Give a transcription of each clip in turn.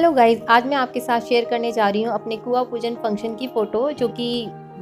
Hello guys, आज मैं आपके साथ शेयर करने जा रही हूँ अपने कुआं पूजन फंक्शन की फ़ोटो जो कि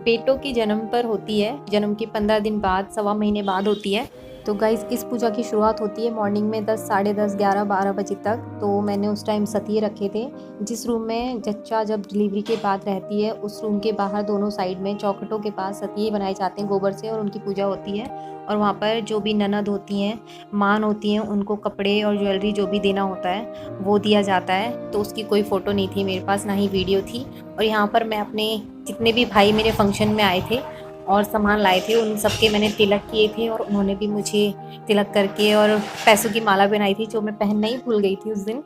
बेटों की जन्म पर होती है। जन्म के 15 दिन बाद, सवा महीने बाद होती है। तो गाइस, इस पूजा की शुरुआत होती है मॉर्निंग में 10, साढ़े 10, 11, 12 बजे तक। तो मैंने उस टाइम सतिये रखे थे। जिस रूम में जच्चा जब डिलीवरी के बाद रहती है, उस रूम के बाहर दोनों साइड में चौखटों के पास सतिये बनाए जाते हैं गोबर से, और उनकी पूजा होती है। और वहाँ पर जो भी ननद होती हैं, मान होती हैं, उनको कपड़े और ज्वेलरी जो भी देना होता है वो दिया जाता है। तो उसकी कोई फ़ोटो नहीं थी मेरे पास, ना ही वीडियो थी। और यहाँ पर मैं अपने जितने भी भाई मेरे फंक्शन में आए थे और सामान लाए थे, उन सबके मैंने तिलक किए थे, और उन्होंने भी मुझे तिलक करके और पैसों की माला पहनाई थी, जो मैं पहनना ही भूल गई थी उस दिन।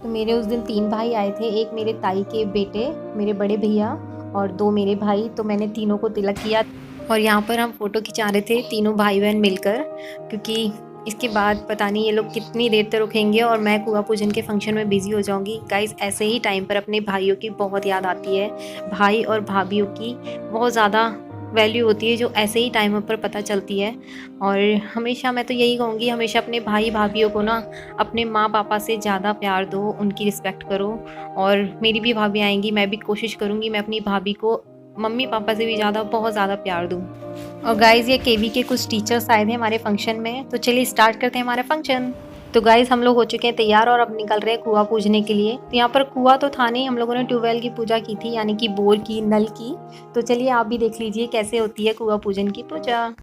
तो मेरे उस दिन 3 भाई आए थे, एक मेरे ताई के बेटे, मेरे बड़े भैया, और 2 मेरे भाई। तो मैंने तीनों को तिलक किया और यहाँ पर हम फ़ोटो खिंचा रहे थे तीनों भाई बहन मिलकर, क्योंकि इसके बाद पता नहीं ये लोग कितनी देर तक रुकेंगे और मैं कुआं पूजन के फंक्शन में बिज़ी हो जाऊंगी। गाइस, ऐसे ही टाइम पर अपने भाइयों की बहुत याद आती है। भाई और भाभीयों की बहुत ज़्यादा वैल्यू होती है, जो ऐसे ही टाइम पर पता चलती है। और हमेशा मैं तो यही कहूँगी, हमेशा अपने भाई भाभीयों को ना अपने माँ पापा से ज़्यादा प्यार दो, उनकी रिस्पेक्ट करो। और मेरी भी भाभी आएंगी, मैं भी कोशिश करूँगी मैं अपनी भाभी को मम्मी पापा से भी ज़्यादा, बहुत ज़्यादा प्यार दूँ। और गाइज़, ये केवी के कुछ टीचर्स आए थे हमारे फंक्शन में। तो चलिए स्टार्ट करते हैं हमारा फंक्शन। तो गाइज़, हम लोग हो चुके हैं तैयार और अब निकल रहे हैं कुआं पूजने के लिए। तो यहाँ पर कुआं तो था नहीं, हम लोगों ने ट्यूबवेल की पूजा की थी, यानी कि बोर की, नल की। तो चलिए आप भी देख लीजिए कैसे होती है कुआं पूजन की पूजा।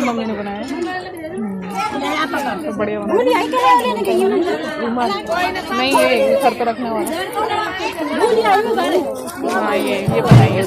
मम्मी ने बनाया तो बढ़िया बना। नहीं, ये सर पे रखने वाला। हाँ, ये बनाइए।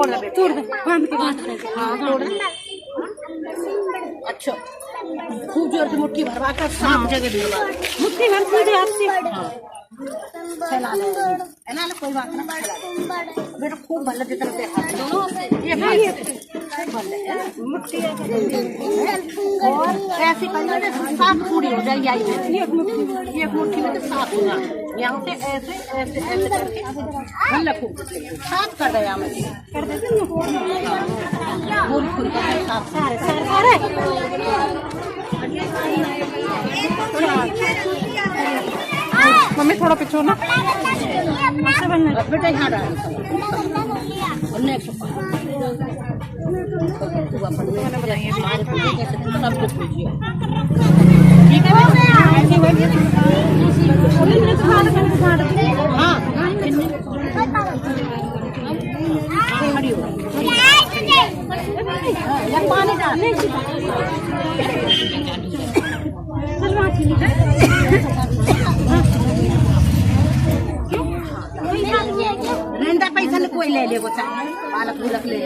तोड़ दे बेटा, तोड़ दे, बांध के बांध दे। हाँ तोड़ दे। अच्छा खूब जोर की मुट्ठी भरवा कर साफ जगह दिलवा, मुट्ठी भर सीधे हाथ से फैला दे, है ना, कोई बात ना, फैला दे बेटा, खूब भर ले तरफ हाथ दोनों से, ये भर ले मुट्ठी और ऐसे करने से साफ पूरी हो जाएगी। आई है एक मुट्ठी में साफ होगा, यहाँ से ऐसे ऐसे ऐसे करके भर ले, खूब साफ कर दे, यहाँ में कर दे फूल फूल कर साफ सारे मम्मी थोड़ा पीछे ना बेटा, यहाँ डाल नेक्स्ट सब कुछ पूछिए, ठीक है। हाँ खड़ी हो, पानी डाल रेंदा पैसा ने कोई ले ले, वो पालक भूलक ले ले,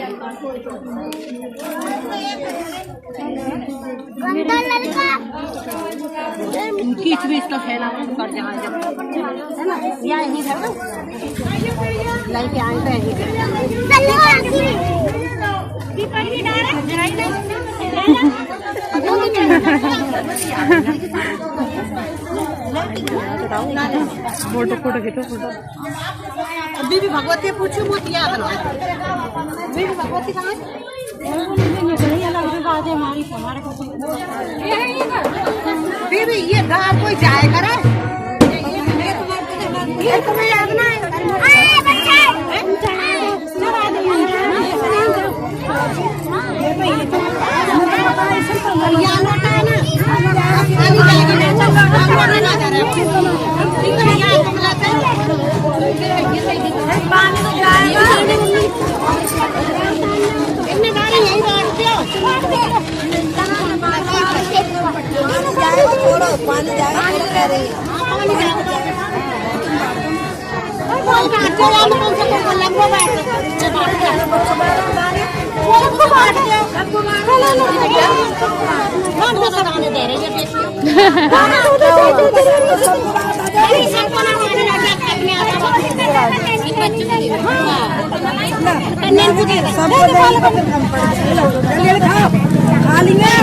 खींच भी इसका फैला कर जहाँ जब है ना, या यहीं है ना लड़के आए तो फोटो फोटो खींचो फोटो। बीबी भगवती पूछो मत, याद ना बीबी भगवती कहाँ बीबी, ये गाँव कोई जाए करे, ये तुम्हें याद ना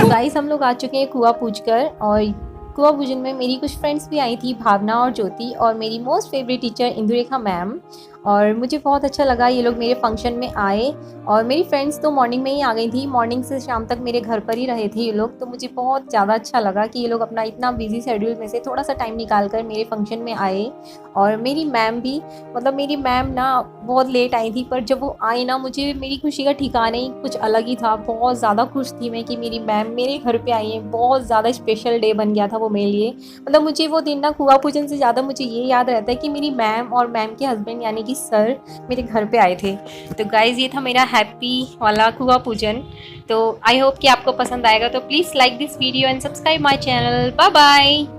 गाइस हम लोग आ चुके हैं कुआ पूजकर, और कुआ पूजन में मेरी कुछ फ्रेंड्स भी आई थी, भावना और ज्योति, और मेरी मोस्ट फेवरेट टीचर इंदुरेखा मैम। और मुझे बहुत अच्छा लगा ये लोग मेरे फंक्शन में आए, और मेरी फ्रेंड्स तो मॉर्निंग में ही आ गई थी, मॉर्निंग से शाम तक मेरे घर पर ही रहे थे ये लोग। तो मुझे बहुत ज़्यादा अच्छा लगा कि ये लोग अपना इतना बिजी शेड्यूल में से थोड़ा सा टाइम निकाल कर मेरे फंक्शन में आए। और मेरी मैम भी, मतलब मेरी मैम ना बहुत लेट आई थी, पर जब वो आई ना मुझे मेरी खुशी का ठिकाना ही कुछ अलग ही था। बहुत ज़्यादा खुश थी मैं कि मेरी मैम मेरे घर पे आई है। बहुत ज़्यादा स्पेशल डे बन गया था वो मेरे लिए। मतलब मुझे वो दिन ना कुआ पूजन से ज़्यादा मुझे ये याद रहता है कि मेरी मैम और मैम के हस्बैंड यानी कि सर मेरे घर पे आए थे। तो गाइज़ ये था मेरा हैप्पी वाला कुआ पूजन। तो आई होप कि आपको पसंद आएगा। तो please like this video and subscribe my channel. Bye bye.